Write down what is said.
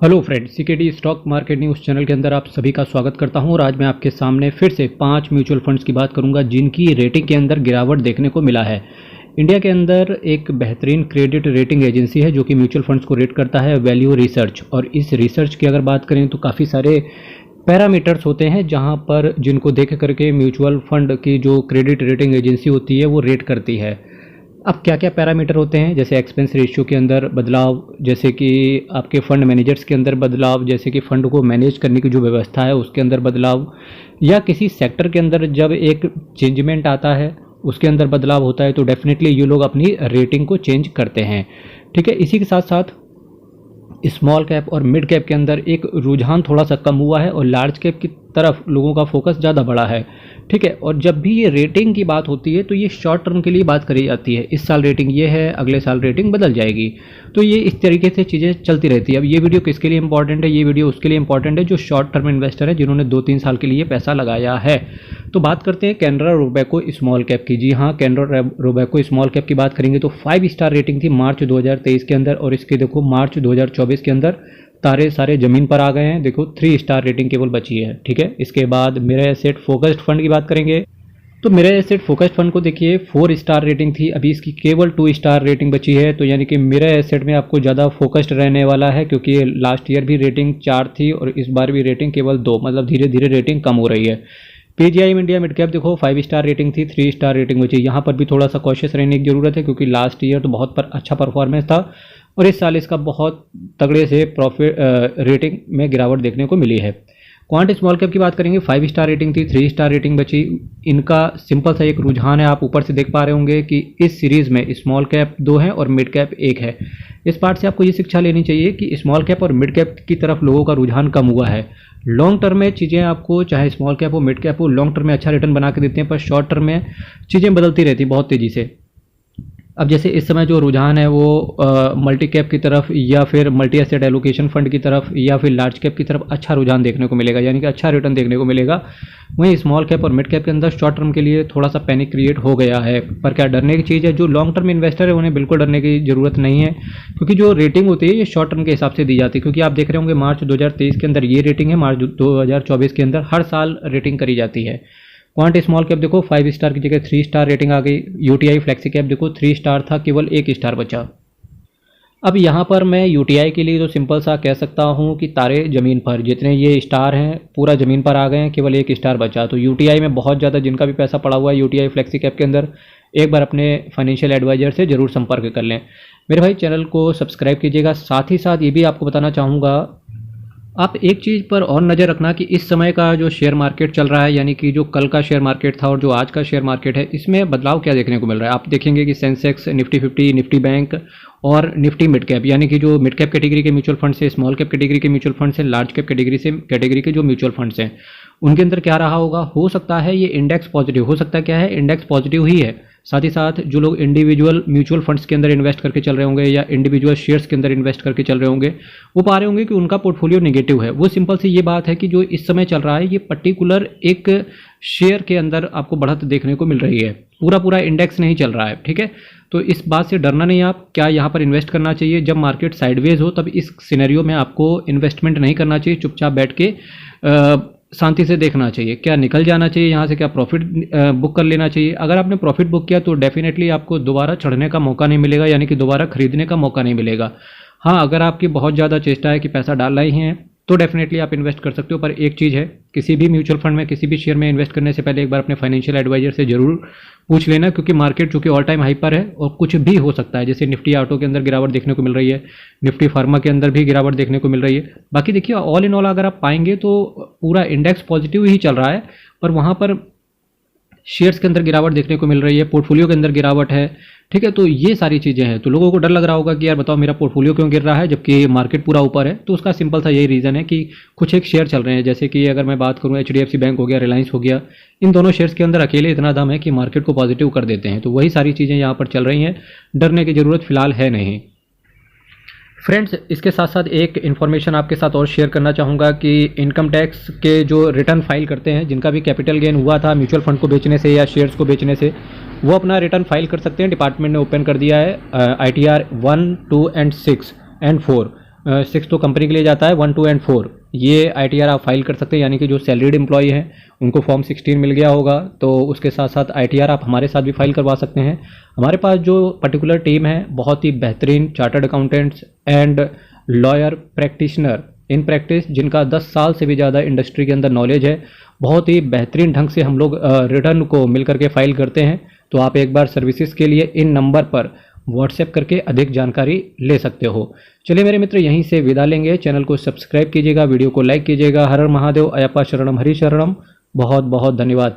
Hello friends, CKD stock market news channel के अंदर आप सभी का स्वागत करता हूं और आज मैं आपके सामने फिर से 5 म्यूचुअल फंड्स की बात करूंगा जिनकी रेटिंग के अंदर गिरावट देखने को मिला है। इंडिया के अंदर एक बेहतरीन क्रेडिट रेटिंग एजेंसी है जो कि म्यूचुअल फंड्स को रेट करता है, वैल्यू रिसर्च। और इस रिसर्च की अगर बात करें तो काफ़ी सारे पैरामीटर्स होते हैं जहां पर जिनको देख करके म्यूचुअल फंड की जो क्रेडिट रेटिंग एजेंसी होती है वो रेट करती है। अब क्या क्या पैरामीटर होते हैं, जैसे एक्सपेंस रेशियो के अंदर बदलाव, जैसे कि आपके फंड मैनेजर्स के अंदर बदलाव, जैसे कि फंड को मैनेज करने की जो व्यवस्था है उसके अंदर बदलाव, या किसी सेक्टर के अंदर जब एक चेंजमेंट आता है उसके अंदर बदलाव होता है तो डेफिनेटली ये लोग अपनी रेटिंग को चेंज करते हैं। ठीक है, इसी के साथ साथ स्मॉल कैप और मिड कैप के अंदर एक रुझान थोड़ा सा कम हुआ है और लार्ज कैप की तरफ लोगों का फोकस ज़्यादा बढ़ा है। ठीक है, और जब भी ये रेटिंग की बात होती है तो ये शॉर्ट टर्म के लिए बात करी जाती है। इस साल रेटिंग ये है, अगले साल रेटिंग बदल जाएगी, तो ये इस तरीके से चीज़ें चलती रहती है। अब ये वीडियो किसके लिए इंपॉर्टेंट है? ये वीडियो उसके लिए इंपॉर्टेंट है जो शॉर्ट टर्म इन्वेस्टर है, जिन्होंने 2-3 साल के लिए पैसा लगाया है। तो बात करते हैं कैनरा रोबेको स्मॉल कैप की। जी हाँ, कैनरा रोबेको स्मॉल कैप की बात करेंगे तो 5 स्टार रेटिंग थी मार्च 2023 के अंदर, और इसके देखो मार्च 2024 के अंदर तारे सारे ज़मीन पर आ गए हैं। देखो 3 स्टार रेटिंग केवल बची है। ठीक है, इसके बाद मेरा एसेट फोकस्ड फंड की बात करेंगे तो मेरा एसेट फोकस्ड फंड को देखिए 4 स्टार रेटिंग थी, अभी इसकी केवल 2 स्टार रेटिंग बची है। तो यानी कि मेरा एसेट में आपको ज़्यादा फोकस्ड रहने वाला है, क्योंकि लास्ट ईयर भी रेटिंग 4 थी और इस बार भी रेटिंग केवल 2, मतलब धीरे धीरे रेटिंग कम हो रही है। पीजीआई इंडिया मिड कैप देखो 5 स्टार रेटिंग थी, 3 स्टार रेटिंग बची। यहाँ पर भी थोड़ा सा कॉशियस रहने की जरूरत है, क्योंकि लास्ट ईयर तो बहुत अच्छा परफॉर्मेंस था और इस साल इसका बहुत तगड़े से प्रॉफिट रेटिंग में गिरावट देखने को मिली है। क्वांट स्मॉल कैप की बात करेंगे, 5 स्टार रेटिंग थी, 3 स्टार रेटिंग बची। इनका सिंपल सा एक रुझान है, आप ऊपर से देख पा रहे होंगे कि इस सीरीज़ में स्मॉल कैप 2 है और मिड कैप 1 है। इस पार्ट से आपको ये शिक्षा लेनी चाहिए कि स्मॉल कैप और मिड कैप की तरफ लोगों का रुझान कम हुआ है। लॉन्ग टर्म में चीज़ें आपको, चाहे स्मॉल कैप हो मिड कैप हो, लॉन्ग टर्म में अच्छा रिटर्न बना के देते हैं, पर शॉर्ट टर्म में चीज़ें बदलती रहती बहुत तेज़ी से। अब जैसे इस समय जो रुझान है वो मल्टी कैप की तरफ या फिर मल्टी एसेट एलोकेशन फंड की तरफ या फिर लार्ज कैप की तरफ अच्छा रुझान देखने को मिलेगा, यानी कि अच्छा रिटर्न देखने को मिलेगा। वहीं स्मॉल कैप और मिड कैप के अंदर शॉर्ट टर्म के लिए थोड़ा सा पैनिक क्रिएट हो गया है। पर क्या डरने की चीज़ है? जो लॉन्ग टर्म इन्वेस्टर है उन्हें बिल्कुल डरने की जरूरत नहीं है, क्योंकि जो रेटिंग होती है ये शॉर्ट टर्म के हिसाब से दी जाती है। क्योंकि आप देख रहे होंगे मार्च 2023 के अंदर ये रेटिंग है, मार्च 2024 के अंदर हर साल रेटिंग करी जाती है। क्वांट स्मॉल कैप देखो 5 स्टार की जगह 3 स्टार रेटिंग आ गई। यूटीआई फ्लेक्सी कैप देखो 3 स्टार था, केवल 1 स्टार बचा। अब यहाँ पर मैं यूटीआई के लिए तो सिंपल सा कह सकता हूँ कि तारे ज़मीन पर, जितने ये स्टार हैं पूरा ज़मीन पर आ गए हैं, केवल 1 स्टार बचा। तो यूटीआई में बहुत ज़्यादा जिनका भी पैसा पड़ा हुआ है यूटीआई फ्लेक्सी कैप के अंदर, एक बार अपने फाइनेंशियल एडवाइजर से ज़रूर संपर्क कर लें। मेरे भाई चैनल को सब्सक्राइब कीजिएगा। साथ ही साथ ये भी आपको बताना चाहूँगा, आप एक चीज़ पर और नज़र रखना कि इस समय का जो शेयर मार्केट चल रहा है, यानी कि जो कल का शेयर मार्केट था और जो आज का शेयर मार्केट है, इसमें बदलाव क्या देखने को मिल रहा है। आप देखेंगे कि सेंसेक्स, निफ्टी 50, निफ्टी बैंक और निफ्टी मिड कैप, यानी कि जो मिड कैप कैटेगरी के म्यूचुअल फंड से, स्मॉल कैप कैटेगरी के म्यूचुअल फंड से, लार्ज कैप कैटेगरी के जो म्यूचुअल फंड्स हैं उनके अंदर क्या रहा होगा। हो सकता है ये इंडेक्स पॉजिटिव, हो सकता है क्या है, इंडेक्स पॉजिटिव ही है। साथ ही साथ जो लोग इंडिविजुअल म्यूचुअल फंड्स के अंदर इन्वेस्ट करके चल रहे होंगे या इंडिविजुअल शेयर्स के अंदर इन्वेस्ट करके चल रहे होंगे, वो पा रहे होंगे कि उनका पोर्टफोलियो नेगेटिव है। वो सिंपल सी ये बात है कि जो इस समय चल रहा है ये पर्टिकुलर एक शेयर के अंदर आपको बढ़त देखने को मिल रही है, पूरा इंडेक्स नहीं चल रहा है। ठीक है, तो इस बात से डरना नहीं। आप क्या यहाँ पर इन्वेस्ट करना चाहिए जब मार्केट साइडवेज हो, तब इस सिनेरियो में आपको इन्वेस्टमेंट नहीं करना चाहिए, चुपचाप बैठ के शांति से देखना चाहिए। क्या निकल जाना चाहिए यहाँ से, क्या प्रॉफिट बुक कर लेना चाहिए। अगर आपने प्रॉफिट बुक किया तो डेफिनेटली आपको दोबारा चढ़ने का मौका नहीं मिलेगा, यानी कि दोबारा खरीदने का मौका नहीं मिलेगा। हाँ, अगर आपकी बहुत ज़्यादा चेष्टा है कि पैसा डालना ही है तो डेफिनेटली आप इन्वेस्ट कर सकते हो। पर एक चीज़ है, किसी भी म्यूचुअल फंड में, किसी भी शेयर में इन्वेस्ट करने से पहले एक बार अपने फाइनेंशियल एडवाइजर से जरूर पूछ लेना, क्योंकि मार्केट चूंकि ऑल टाइम हाई पर है और कुछ भी हो सकता है। जैसे निफ्टी ऑटो के अंदर गिरावट देखने को मिल रही है, निफ्टी फार्मा के अंदर भी गिरावट देखने को मिल रही है। बाकी देखिए ऑल इन ऑल अगर आप पाएंगे तो पूरा इंडेक्स पॉजिटिव ही चल रहा है, पर वहाँ पर शेयर्स के अंदर गिरावट देखने को मिल रही है, पोर्टफोलियो के अंदर गिरावट है। ठीक है, तो ये सारी चीज़ें हैं। तो लोगों को डर लग रहा होगा कि यार बताओ मेरा पोर्टफोलियो क्यों गिर रहा है जबकि मार्केट पूरा ऊपर है। तो उसका सिंपल सा यही रीज़न है कि कुछ एक शेयर चल रहे हैं, जैसे कि अगर मैं बात करूँ HDFC बैंक हो गया, रिलायंस हो गया, इन दोनों शेयर्स के अंदर अकेले इतना दम है कि मार्केट को पॉजिटिव कर देते हैं। तो वही सारी चीज़ें यहाँ पर चल रही हैं, डरने की ज़रूरत फिलहाल है नहीं। फ्रेंड्स, इसके साथ साथ एक इन्फॉर्मेशन आपके साथ और शेयर करना चाहूँगा कि इनकम टैक्स के जो रिटर्न फाइल करते हैं, जिनका भी कैपिटल गेन हुआ था म्यूचुअल फंड को बेचने से या शेयर्स को बेचने से, वो अपना रिटर्न फाइल कर सकते हैं। डिपार्टमेंट ने ओपन कर दिया है ITR 1, 2 एंड 6 एंड 4। 6 तो कंपनी के लिए जाता है, 1, 2 एंड 4 ये ITR आप फाइल कर सकते हैं, यानी कि जो सैलरीड एम्प्लॉय हैं उनको फॉर्म 16 मिल गया होगा, तो उसके साथ साथ ITR आप हमारे साथ भी फाइल करवा सकते हैं। हमारे पास जो पर्टिकुलर टीम है बहुत ही बेहतरीन chartered accountants and lawyer practitioner in practice, जिनका 10 साल से भी ज़्यादा इंडस्ट्री के अंदर नॉलेज है, बहुत ही बेहतरीन ढंग से हम लोग रिटर्न को मिल करके फाइल करते हैं। तो आप एक बार सर्विसेज के लिए इन नंबर पर व्हाट्सएप करके अधिक जानकारी ले सकते हो। चलिए मेरे मित्र, यहीं से विदा लेंगे। चैनल को सब्सक्राइब कीजिएगा, वीडियो को लाइक कीजिएगा। हर हर महादेव, अयप्पा शरणम हरि शरणम। बहुत बहुत धन्यवाद।